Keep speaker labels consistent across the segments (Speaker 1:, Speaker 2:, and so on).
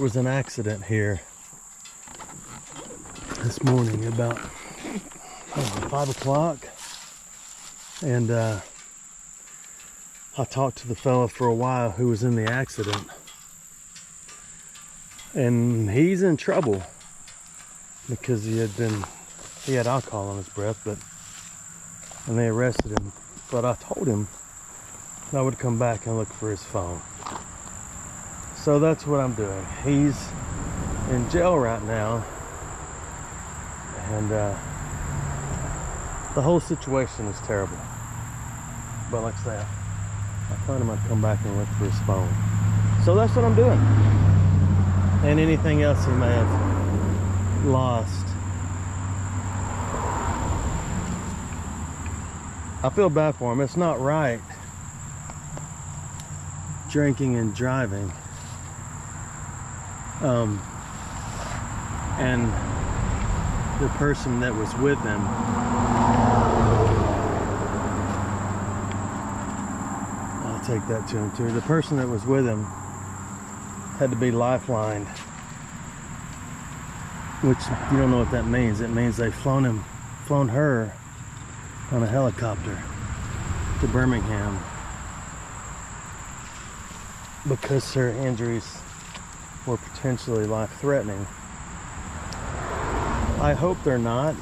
Speaker 1: was an accident here this morning about 5 o'clock, and I talked to the fella for a while who was in the accident, and he's in trouble because he had alcohol on his breath, and they arrested him. But I told him I would come back and look for his phone. So that's what I'm doing. He's in jail right now, and the whole situation is terrible. But like I said, I told him I'd come back and look for his phone. So that's what I'm doing. And anything else he may have lost. I feel bad for him. It's not right drinking and driving. And the person that was with him, I'll take that to him too. The person that was with him had to be lifelined, which you don't know what that means. It means they've flown her on a helicopter to Birmingham because her injuries were potentially life-threatening. I hope they're not.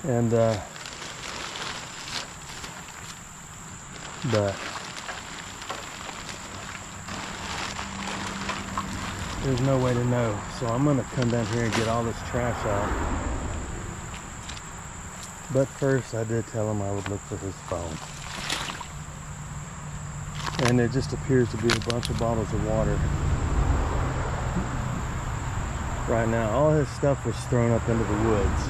Speaker 1: And but there's no way to know. So I'm gonna come down here and get all this trash out. But first, I did tell him I would look for his phone. And there just appears to be a bunch of bottles of water right now. All his stuff was thrown up into the woods.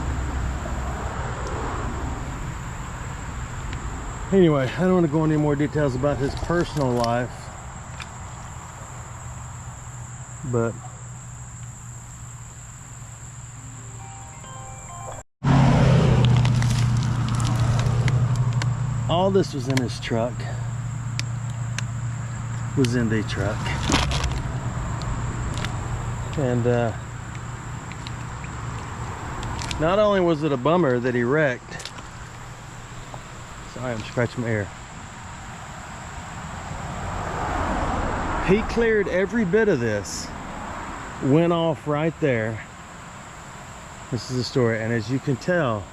Speaker 1: Anyway, I don't want to go into any more details about his personal life, but all this was in his truck. Was in the truck, and not only was it a bummer that he wrecked. Sorry, I'm scratching my ear. He cleared every bit of this, went off right there. This is the story, and as you can tell,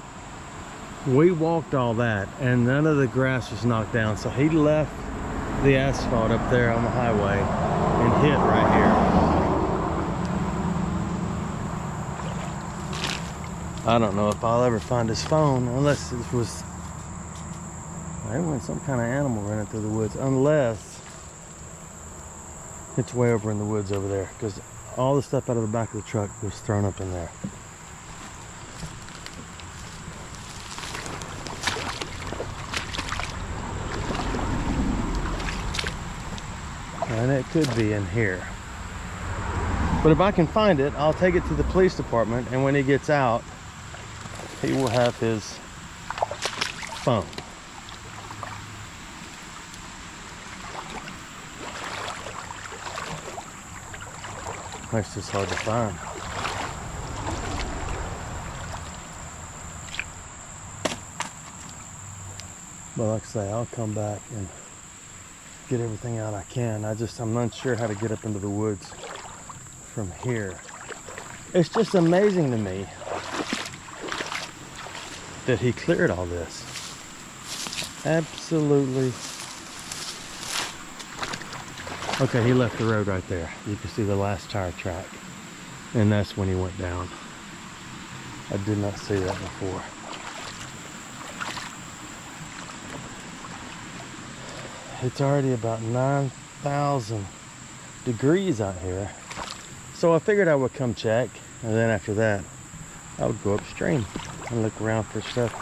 Speaker 1: we walked all that, and none of the grass was knocked down. So he left the asphalt up there on the highway and hit right here. I don't know if I'll ever find his phone unless it was some kind of animal running through the woods, unless it's way over in the woods over there, because all the stuff out of the back of the truck was thrown up in there. And it could be in here. But if I can find it, I'll take it to the police department, and when he gets out, he will have his phone. That's just hard to find. But like I say, I'll come back and get everything out I can. I'm not sure how to get up into the woods from here. It's just amazing to me that he cleared all this. Absolutely. Okay, he left the road right there. You can see the last tire track, and that's when he went down. I did not see that before. It's already about 9,000 degrees out here. So I figured I would come check, and then after that, I would go upstream and look around for stuff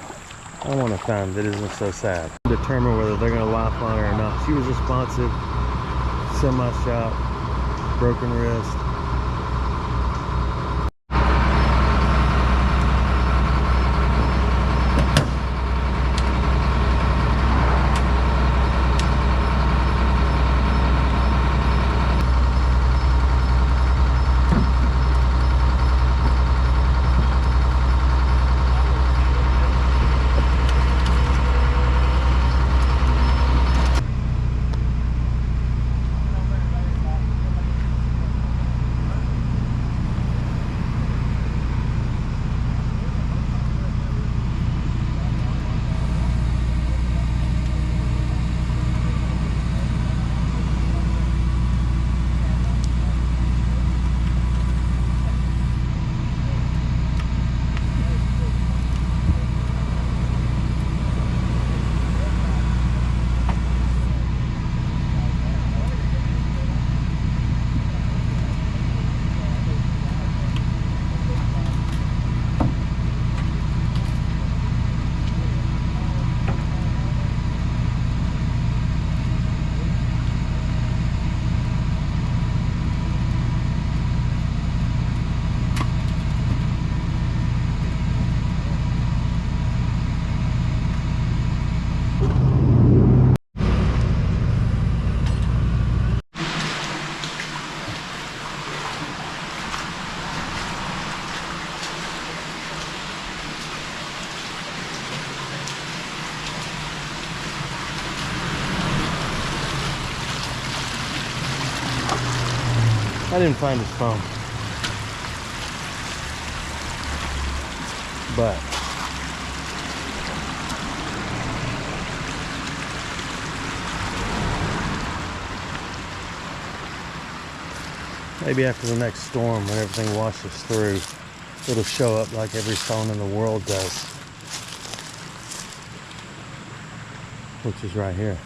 Speaker 1: I want to find that isn't so sad. Determine whether they're going to lifeline her or not. She was responsive, semi-shot, broken wrist. I didn't find his phone. But maybe after the next storm, when everything washes through, it'll show up like every phone in the world does. Which is right here.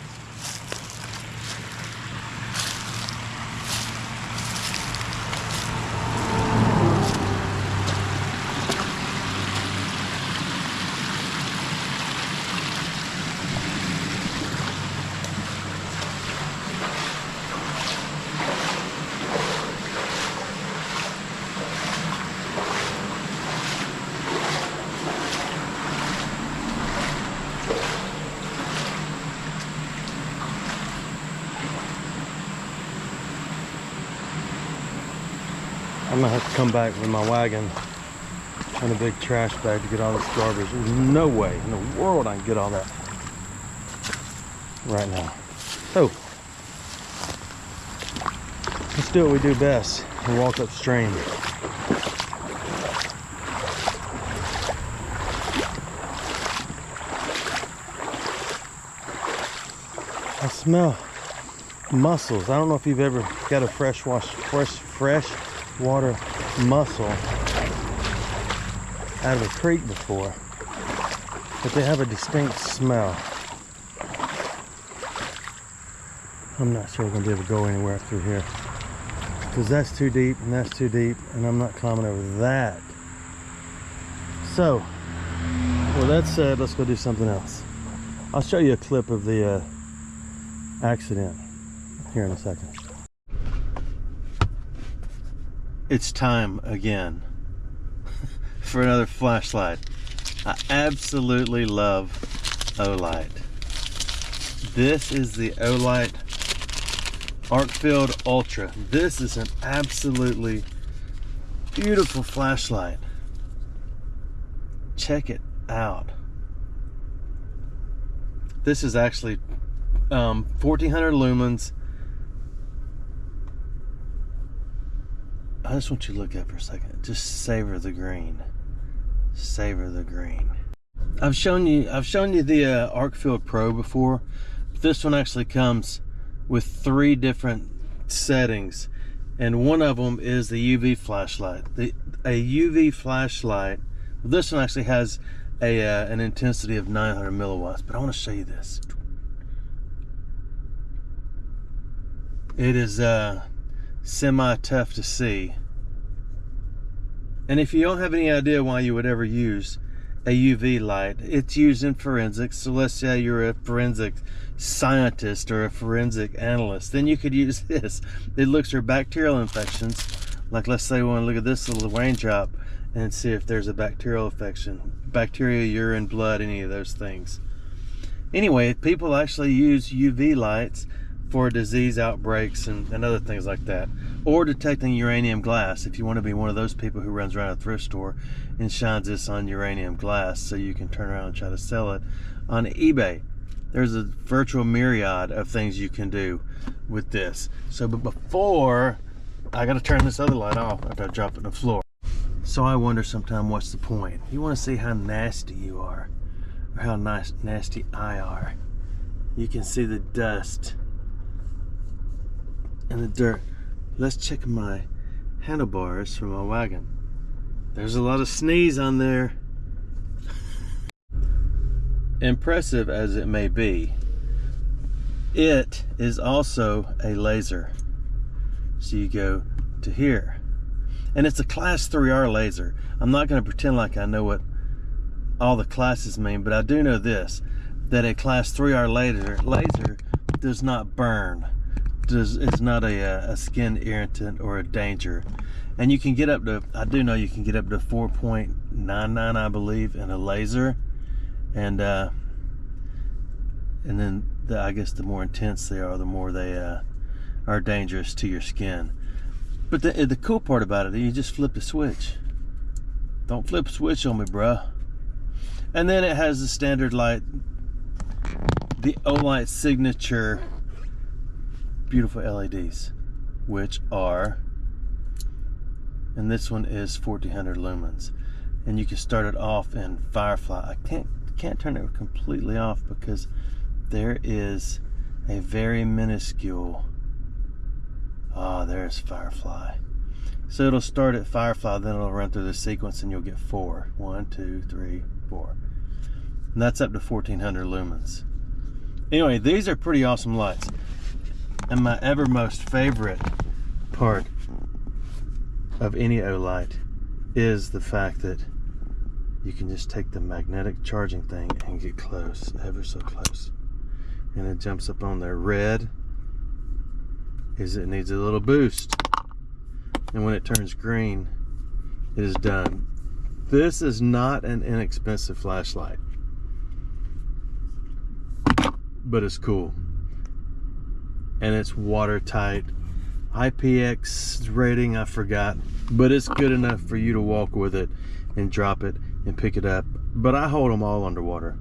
Speaker 1: I'm gonna have to come back with my wagon and a big trash bag to get all this garbage. There's no way in the world I can get all that right now. So let's do what we do best and walk upstream. I smell mussels. I don't know if you've ever got a fresh water mussel out of a creek before, but they have a distinct smell. I'm not sure we're gonna be able to go anywhere through here because that's too deep and that's too deep, and I'm not climbing over that. So, well, that said, let's go do something else. I'll show you a clip of the accident here in a second. It's time again for another flashlight. I absolutely love OLIGHT. This is the OLIGHT ARKFIELD Ultra. This is an absolutely beautiful flashlight. Check it out. This is actually 1400 lumens. I just want you to look up for a second. Just savor the green. Savor the green. I've shown you the ARKFIELD Pro before. This one actually comes with 3 different settings, and one of them is the UV flashlight. A UV flashlight. This one actually has an intensity of 900 milliwatts. But I want to show you this. It is semi-tough to see. And if you don't have any idea why you would ever use a UV light, it's used in forensics. So let's say you're a forensic scientist or a forensic analyst, then you could use this. It looks for bacterial infections. Like, let's say we want to look at this little raindrop and see if there's a bacterial infection. Bacteria, urine, blood, any of those things. Anyway, people actually use UV lights for disease outbreaks and other things like that, or detecting uranium glass. If you want to be one of those people who runs around a thrift store and shines this on uranium glass so you can turn around and try to sell it on eBay. There's a virtual myriad of things you can do with this. So, but before, I got to turn this other light off after I drop it on the floor. So I wonder sometimes, what's the point? You want to see how nasty you are, or how nasty I are. You can see the dust and the dirt. Let's check my handlebars from my wagon. There's a lot of sneeze on there. Impressive as it may be, it is also a laser. So you go to here, and it's a class 3R laser. I'm not going to pretend like I know what all the classes mean, but I do know this, that a class 3R laser does not burn. It's not a skin irritant or a danger. And you can get up to, I do know you can get up to 4.99, I believe, in a laser. And then I guess the more intense they are, the more they are dangerous to your skin. But the cool part about it, you just flip the switch. Don't flip a switch on me, bruh. And then it has the standard light, the OLIGHT signature beautiful LEDs, which are and this one is 1400 lumens. And you can start it off in Firefly. I can't turn it completely off because there is a very minuscule, there's Firefly. So it'll start at Firefly, then it'll run through the sequence and you'll get 4. 1, 2, 3, 4. And that's up to 1400 lumens. Anyway, these are pretty awesome lights. And my most favorite part of any OLIGHT is the fact that you can just take the magnetic charging thing and get close, ever so close. And it jumps up on there. Red is it needs a little boost. And when it turns green, it is done. This is not an inexpensive flashlight, but it's cool. And it's watertight. IPX rating, I forgot, but it's good enough for you to walk with it and drop it and pick it up. But I hold them all underwater.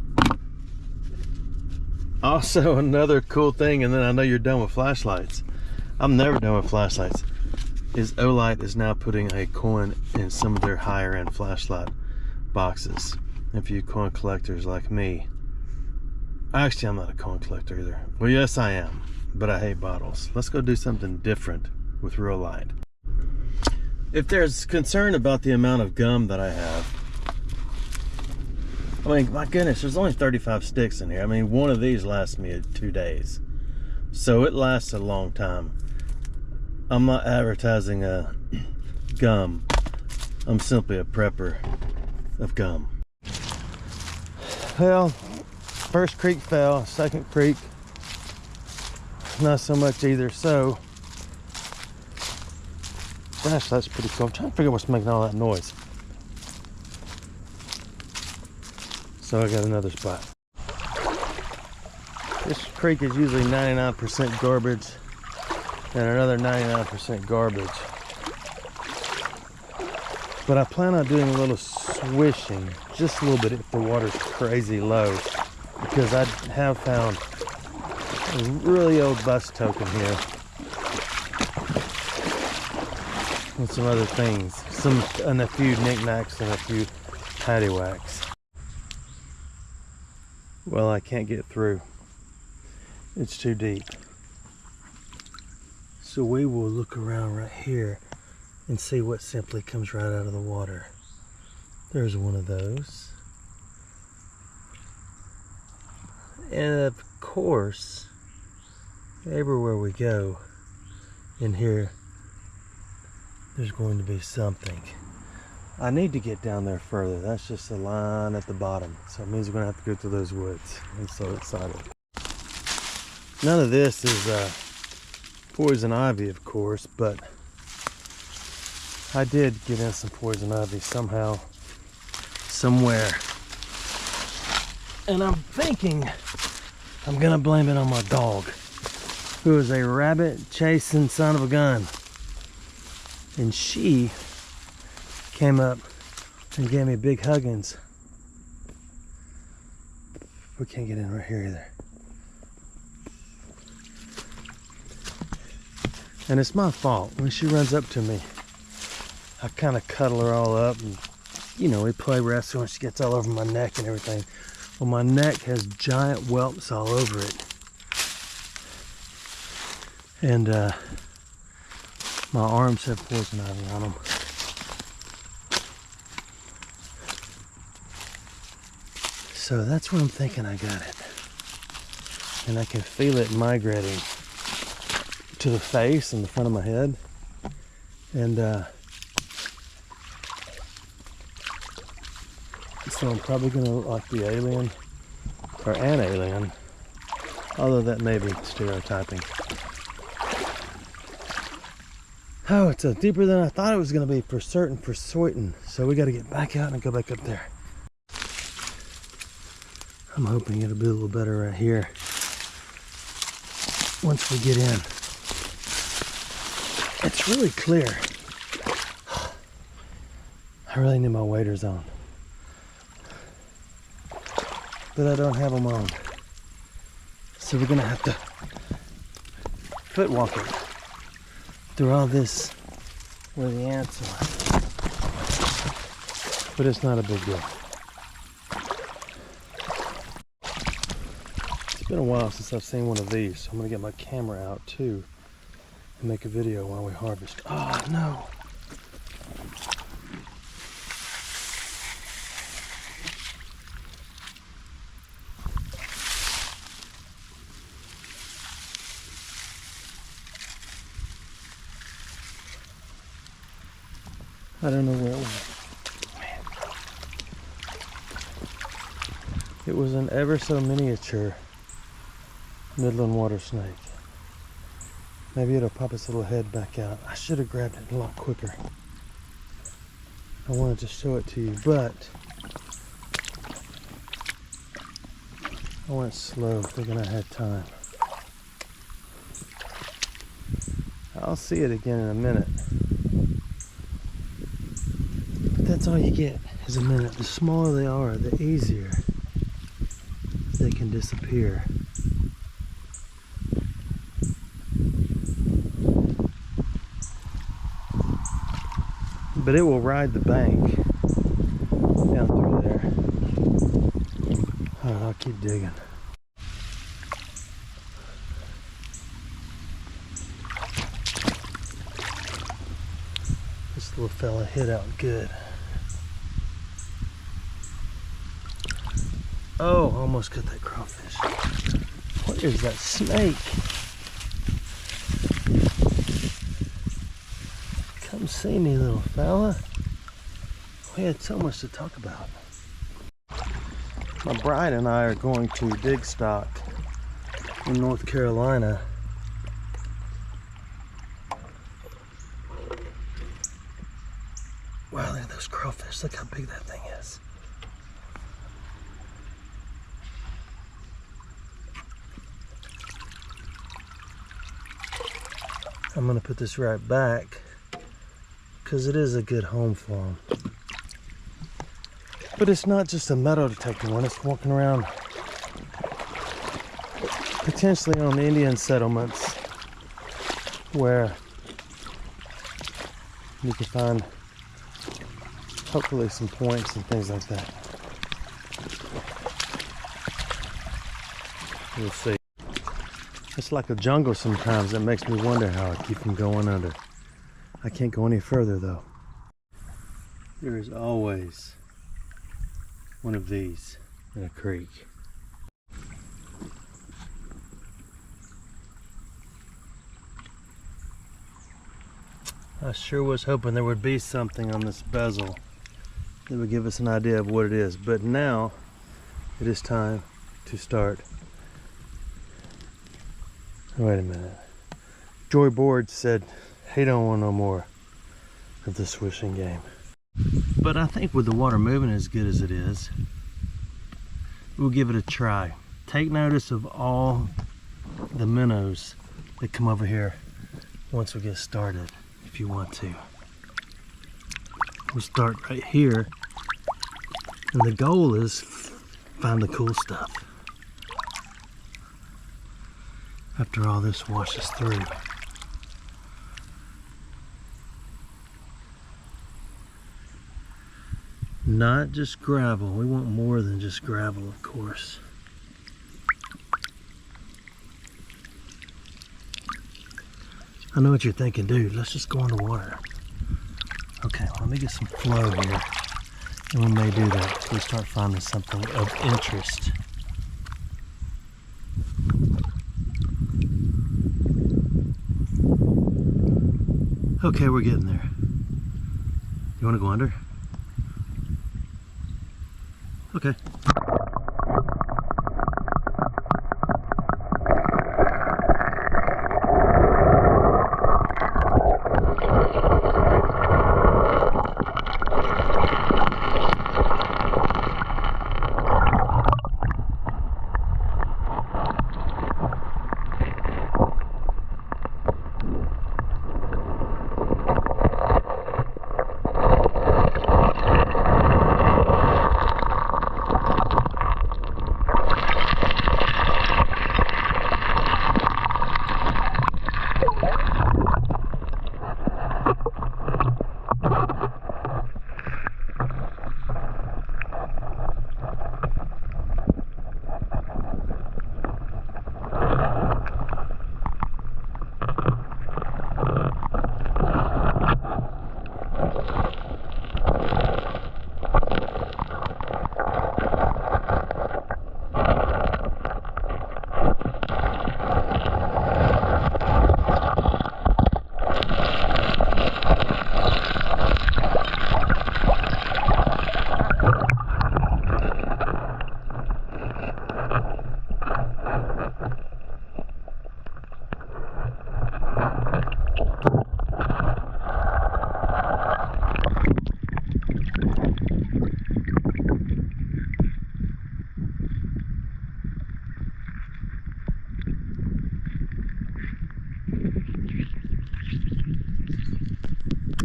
Speaker 1: Also, another cool thing, and then I know you're done with flashlights. I'm never done with flashlights. Is OLIGHT is now putting a coin in some of their higher end flashlight boxes. If you coin collectors like me, actually I'm not a coin collector either. Well, yes I am, but I hate bottles. Let's go do something different with real light. If there's concern about the amount of gum that I have, I mean, my goodness, there's only 35 sticks in here. I mean, one of these lasts me 2 days. So it lasts a long time. I'm not advertising gum. I'm simply a prepper of gum. Well, first creek fell, second creek, not so much either. So, gosh, that's pretty cool. I'm trying to figure out what's making all that noise. So I got another spot. This creek is usually 99% garbage and another 99% garbage. But I plan on doing a little swishing, just a little bit if the water's crazy low, because I have found a really old bus token here and some other things, and a few knickknacks and a few paddywhacks. Well, I can't get through. It's too deep. So we will look around right here and see what simply comes right out of the water. There's one of those. And of course, everywhere we go in here, there's going to be something. I need to get down there further. That's just a line at the bottom. So it means we're gonna have to go through those woods. I'm so excited. None of this is poison ivy, of course, but I did get in some poison ivy somehow, somewhere. And I'm thinking I'm gonna blame it on my dog, who is a rabbit chasing son of a gun. And she came up and gave me big huggins. We can't get in right here either. And it's my fault. When she runs up to me, I kind of cuddle her all up and, you know, we play wrestle and she gets all over my neck and everything. Well, my neck has giant whelps all over it. And my arms have poison ivy on them. So that's where I'm thinking I got it. And I can feel it migrating to the face and the front of my head. And so I'm probably gonna look like the alien, or an alien, although that may be stereotyping. Oh, it's deeper than I thought it was gonna be for certain. So we gotta get back out and go back up there. I'm hoping it'll be a little better right here once we get in. It's really clear. I really need my waders on, but I don't have them on. So we're gonna have to foot walk it through all this where the ants are. but it's not a big deal. It's been a while since I've seen one of these, so I'm gonna get my camera out too and make a video while we harvest. Oh no! I don't know where it went. Man. It was an ever so miniature Midland water snake. Maybe it'll pop its little head back out. I should have grabbed it a lot quicker. I wanted to show it to you, but I went slow thinking I had time. I'll see it again in a minute. But that's all you get is a minute. The smaller they are, the easier they can disappear. But it will ride the bank down through there. Alright, I'll keep digging. This little fella hit out good. Oh, almost got that crawfish. What is that snake? Come see me, little fella. We had so much to talk about. My bride and I are going to dig stock in North Carolina. Wow, look at those crawfish. Look how big that thing is. I'm gonna put this right back because it is a good home for them. But it's not just a metal detector one, it's walking around potentially on the Indian settlements where you can find hopefully some points and things like that. We'll see. It's like a jungle sometimes. That makes me wonder how I keep from going under. I can't go any further though. There is always one of these in a creek. I sure was hoping there would be something on this bezel that would give us an idea of what it is. But now it is time to start. Wait a minute. Joy Board said he don't want no more of the swishing game. But I think with the water moving as good as it is, we'll give it a try. Take notice of all the minnows that come over here once we get started, if you want to. We'll start right here, and the goal is find the cool stuff after all this washes through. Not just gravel. We want more than just gravel, of course. I know what you're thinking, dude. Let's just go in the water. Okay, well, let me get some flow here. And we may do that if we start finding something of interest. Okay, we're getting there. You want to go under? Okay.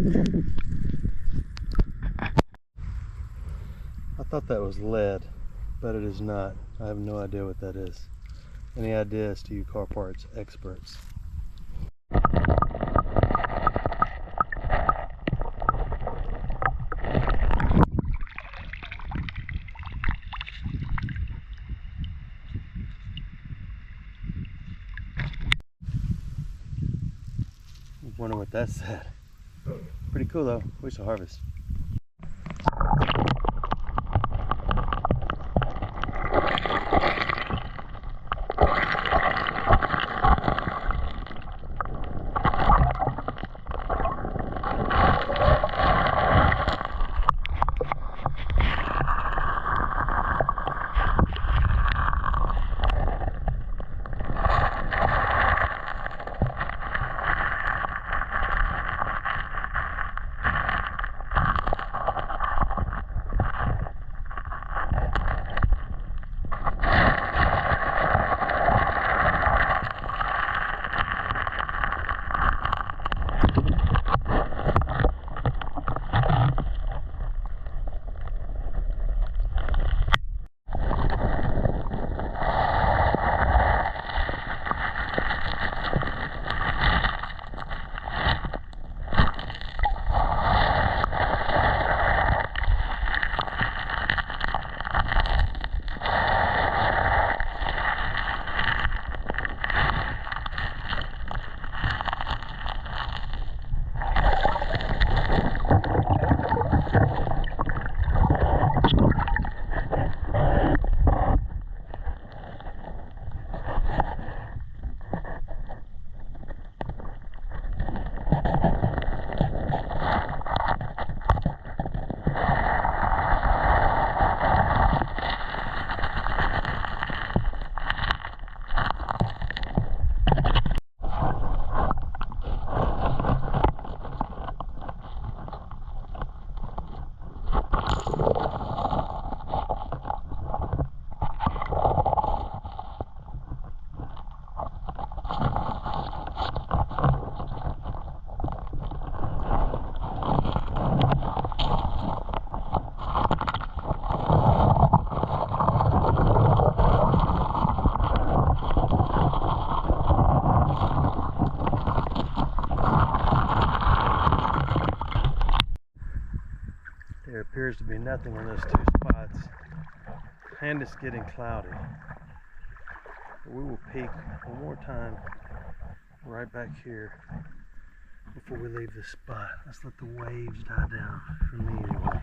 Speaker 1: I thought that was lead, but it is not. I have no idea what that is. Any ideas to you car parts experts? Wonder what that said. Pretty cool though. We should harvest. There appears to be nothing in those two spots, and it's getting cloudy. We will peek one more time right back here before we leave this spot. Let's let the waves die down, for me anyway.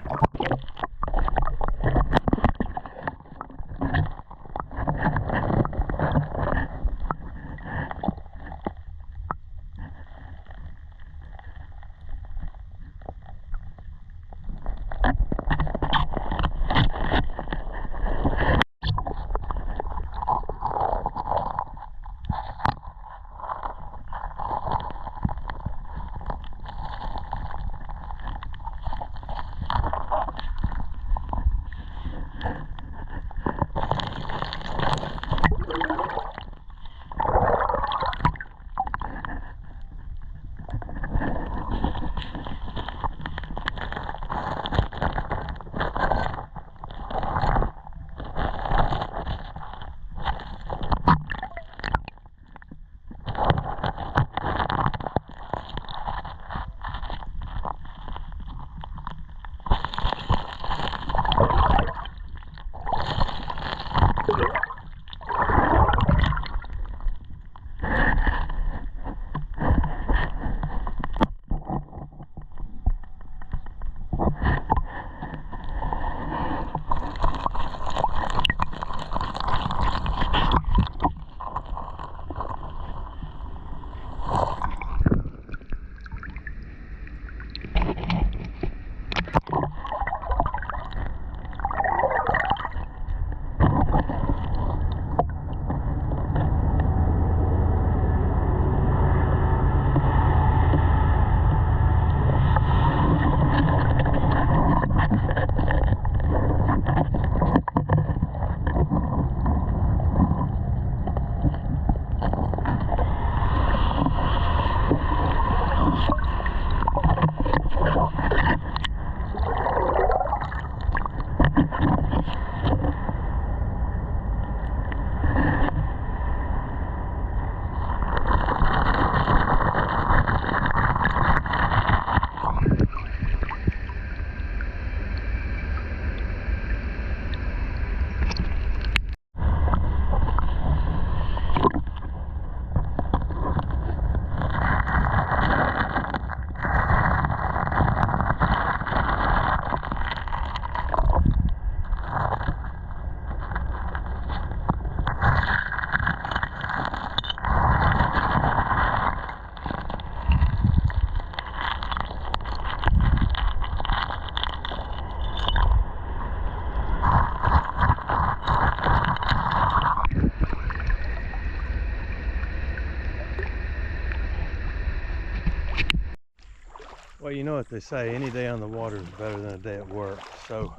Speaker 1: Well, you know what they say, any day on the water is better than a day at work. So,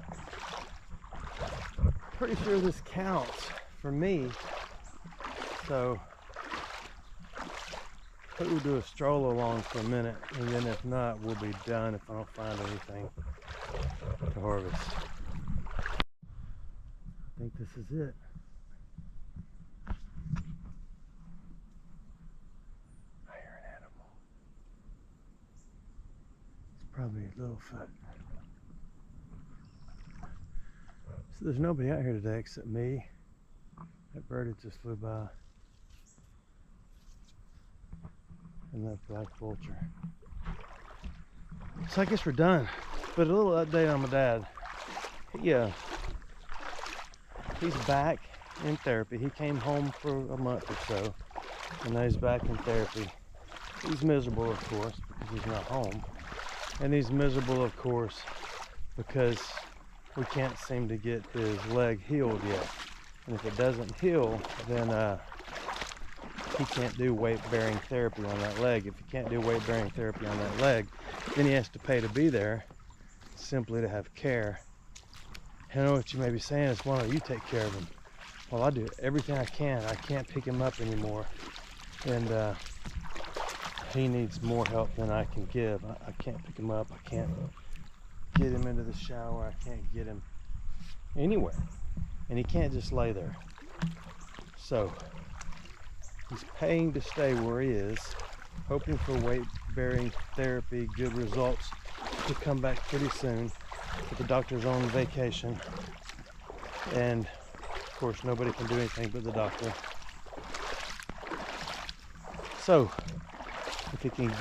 Speaker 1: pretty sure this counts for me. So, I think we'll do a stroll along for a minute, and then if not, we'll be done if I don't find anything to harvest. I think this is it. I hear an animal. It's probably a little foot. So there's nobody out here today except me. That birdie just flew by. And that black vulture. So I guess we're done. But a little update on my dad. He's back in therapy. He came home for a month or so, and now he's back in therapy. He's miserable, of course, because he's not home. And he's miserable, of course, because we can't seem to get his leg healed yet. And if it doesn't heal, then he can't do weight-bearing therapy on that leg. If he can't do weight-bearing therapy on that leg, then he has to pay to be there, simply to have care. I know what you may be saying is, why don't you take care of him? Well, I do everything I can. I can't pick him up anymore, and he needs more help than I can give. I can't pick him up. I can't get him into the shower. I can't get him anywhere, and he can't just lay there. So he's paying to stay where he is, hoping for weight-bearing therapy, good results, to come back pretty soon. But the doctor's on vacation, and of course nobody can do anything but the doctor. So if he can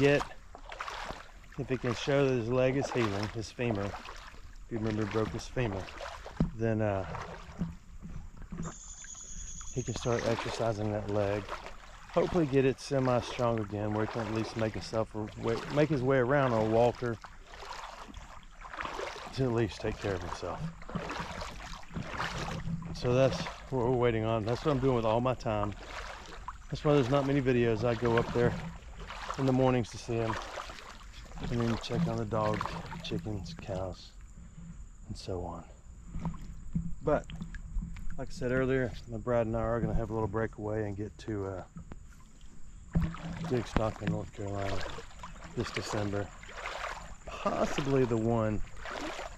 Speaker 1: show that his leg is healing, his femur, if you remember, he broke his femur, then he can start exercising that leg, hopefully get it semi-strong again, where he can at least make his way around on a walker, to at least take care of himself. So that's what we're waiting on. That's what I'm doing with all my time. That's why there's not many videos. I go up there in the mornings to see him, and then check on the dogs, chickens, cows, and so on. But like I said earlier, my bride and I are going to have a little breakaway and get to Dig Stockton, North Carolina this December. Possibly the one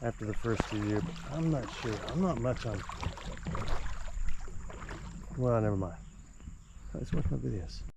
Speaker 1: after the first of the year, but I'm not sure. I'm not much on. Well, never mind. Let's watch my videos.